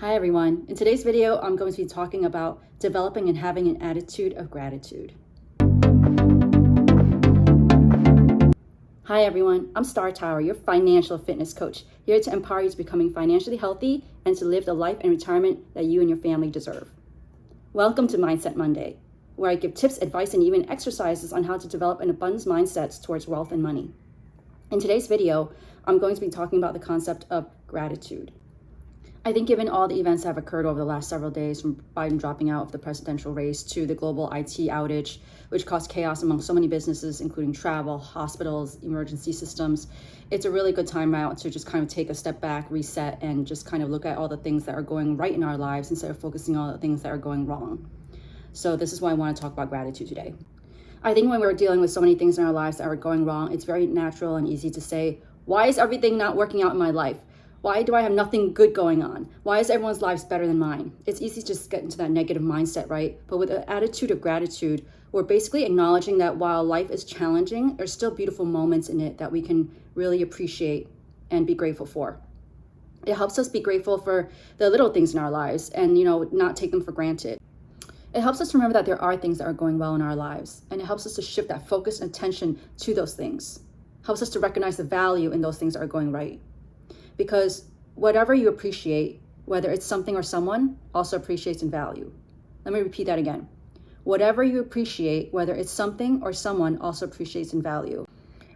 Hi everyone. In today's video, I'm going to be talking about developing and having an attitude of gratitude. Hi everyone, I'm Star Tower, your financial fitness coach, here to empower you to becoming financially healthy and to live the life and retirement that you and your family deserve. Welcome to Mindset Monday, where I give tips, advice, and even exercises on how to develop an abundance mindset towards wealth and money. In today's video, I'm going to be talking about the concept of gratitude. I think given all the events that have occurred over the last several days, from Biden dropping out of the presidential race to the global IT outage, which caused chaos among so many businesses, including travel, hospitals, emergency systems, it's a really good time now to just kind of take a step back, reset, and just kind of look at all the things that are going right in our lives instead of focusing on the things that are going wrong. So this is why I want to talk about gratitude today. I think when we're dealing with so many things in our lives that are going wrong, it's very natural and easy to say, why is everything not working out in my life? Why do I have nothing good going on? Why is everyone's lives better than mine? It's easy to just get into that negative mindset, right? But with an attitude of gratitude, we're basically acknowledging that while life is challenging, there's still beautiful moments in it that we can really appreciate and be grateful for. It helps us be grateful for the little things in our lives and, not take them for granted. It helps us remember that there are things that are going well in our lives, and it helps us to shift that focus and attention to those things. It helps us to recognize the value in those things that are going right. Because whatever you appreciate, whether it's something or someone, also appreciates in value. Let me repeat that again. Whatever you appreciate, whether it's something or someone, also appreciates in value.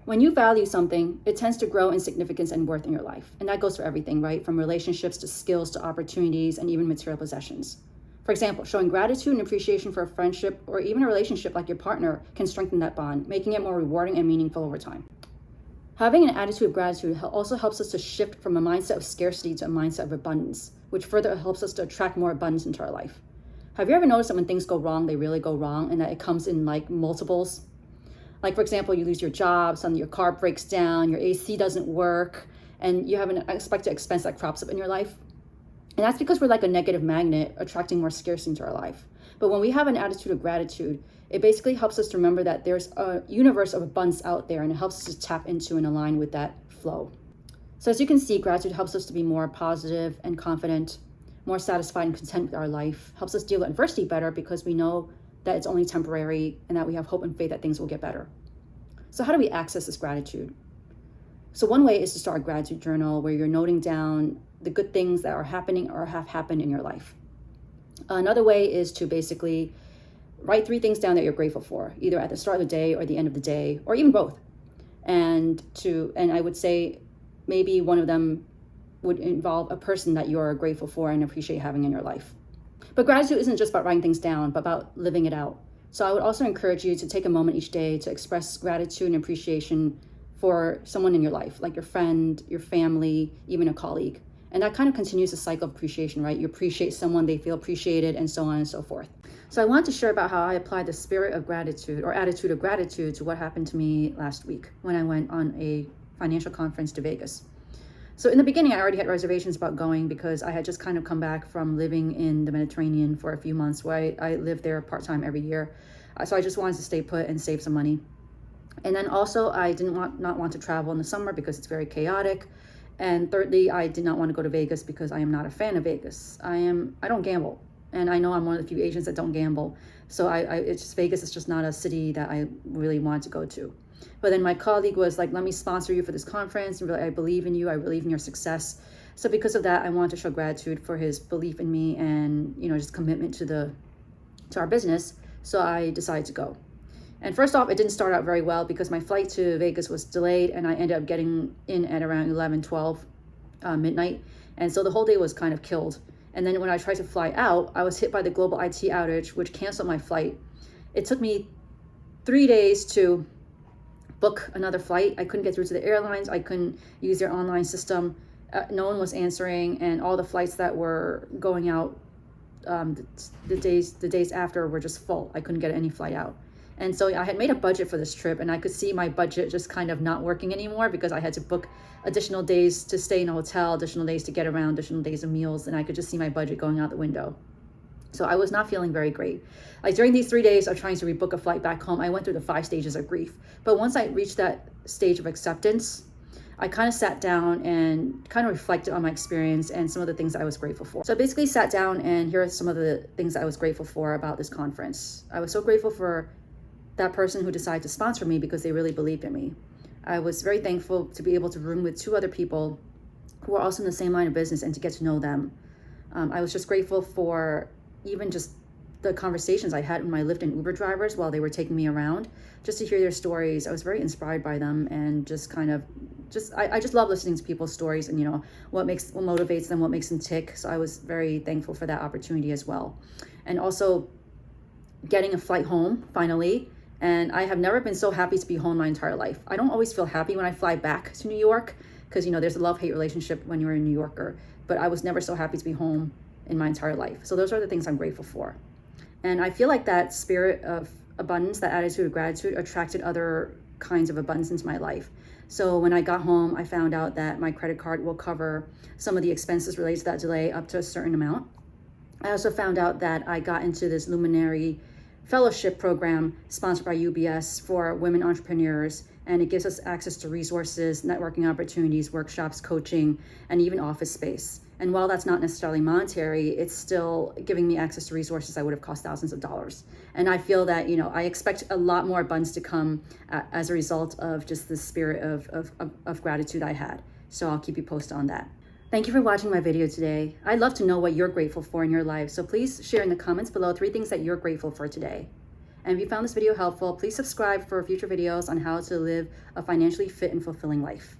When you value something, it tends to grow in significance and worth in your life. And that goes for everything, right? From relationships to skills to opportunities and even material possessions. For example, showing gratitude and appreciation for a friendship or even a relationship like your partner can strengthen that bond, making it more rewarding and meaningful over time. Having an attitude of gratitude also helps us to shift from a mindset of scarcity to a mindset of abundance, which further helps us to attract more abundance into our life. Have you ever noticed that when things go wrong, they really go wrong, and that it comes in like multiples? Like, for example, you lose your job, suddenly your car breaks down, your AC doesn't work, and you have an unexpected expense that crops up in your life. And that's because we're like a negative magnet, attracting more scarcity into our life. But when we have an attitude of gratitude, it basically helps us to remember that there's a universe of abundance out there, and it helps us to tap into and align with that flow. So as you can see, gratitude helps us to be more positive and confident, more satisfied and content with our life, helps us deal with adversity better because we know that it's only temporary and that we have hope and faith that things will get better. So how do we access this gratitude? So one way is to start a gratitude journal where you're noting down the good things that are happening or have happened in your life. Another way is to basically write 3 things down that you're grateful for, either at the start of the day or the end of the day, or even both. And I would say maybe one of them would involve a person that you're grateful for and appreciate having in your life. But gratitude isn't just about writing things down, but about living it out. So I would also encourage you to take a moment each day to express gratitude and appreciation for someone in your life, like your friend, your family, even a colleague. And that kind of continues the cycle of appreciation, right? You appreciate someone, they feel appreciated, and so on and so forth. So I want to share about how I applied the spirit of gratitude or attitude of gratitude to what happened to me last week when I went on a financial conference to Vegas. So in the beginning, I already had reservations about going because I had just kind of come back from living in the Mediterranean for a few months where I lived there part-time every year. So I just wanted to stay put and save some money. And then also I didn't want to travel in the summer because it's very chaotic. And thirdly, I did not want to go to Vegas because I am not a fan of Vegas. I don't gamble. And I know I'm one of the few Asians that don't gamble. So Vegas is just not a city that I really wanted to go to. But then my colleague was like, let me sponsor you for this conference. And really, I believe in you. I believe in your success. So because of that, I wanted to show gratitude for his belief in me and, just commitment to our business. So I decided to go. And first off, it didn't start out very well because my flight to Vegas was delayed and I ended up getting in at around 12 midnight. And so the whole day was kind of killed. And then when I tried to fly out, I was hit by the global IT outage, which canceled my flight. It took me 3 days to book another flight. I couldn't get through to the airlines. I couldn't use their online system. No one was answering, and all the flights that were going out the days after were just full. I couldn't get any flight out. And so I had made a budget for this trip, and I could see my budget just kind of not working anymore because I had to book additional days to stay in a hotel, additional days to get around, additional days of meals, and I could just see my budget going out the window. So I was not feeling very great. Like during these 3 days of trying to rebook a flight back home, I went through the 5 stages of grief. But once I reached that stage of acceptance, I kind of sat down and kind of reflected on my experience and some of the things I was grateful for. So I basically sat down, and here are some of the things I was grateful for about this conference. I was so grateful for that person who decided to sponsor me because they really believed in me. I was very thankful to be able to room with 2 other people who are also in the same line of business and to get to know them. I was just grateful for even just the conversations I had with my Lyft and Uber drivers while they were taking me around, just to hear their stories. I was very inspired by them, and I just love listening to people's stories and, you know, what motivates them, what makes them tick. So I was very thankful for that opportunity as well. And also getting a flight home finally. And I have never been so happy to be home my entire life. I don't always feel happy when I fly back to New York because, you know, there's a love-hate relationship when you're a New Yorker, but I was never so happy to be home in my entire life. So those are the things I'm grateful for. And I feel like that spirit of abundance, that attitude of gratitude, attracted other kinds of abundance into my life. So when I got home, I found out that my credit card will cover some of the expenses related to that delay up to a certain amount. I also found out that I got into this Luminary Fellowship program sponsored by UBS for women entrepreneurs, and it gives us access to resources, networking opportunities, workshops, coaching, and even office space. And while that's not necessarily monetary, it's still giving me access to resources that would have cost thousands of dollars. And I feel that, you know, I expect a lot more abundance to come as a result of just the spirit of gratitude I had. So I'll keep you posted on that. Thank you for watching my video today. I'd love to know what you're grateful for in your life. So please share in the comments below 3 things that you're grateful for today. And if you found this video helpful, please subscribe for future videos on how to live a financially fit and fulfilling life.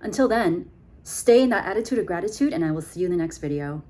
Until then, stay in that attitude of gratitude, and I will see you in the next video.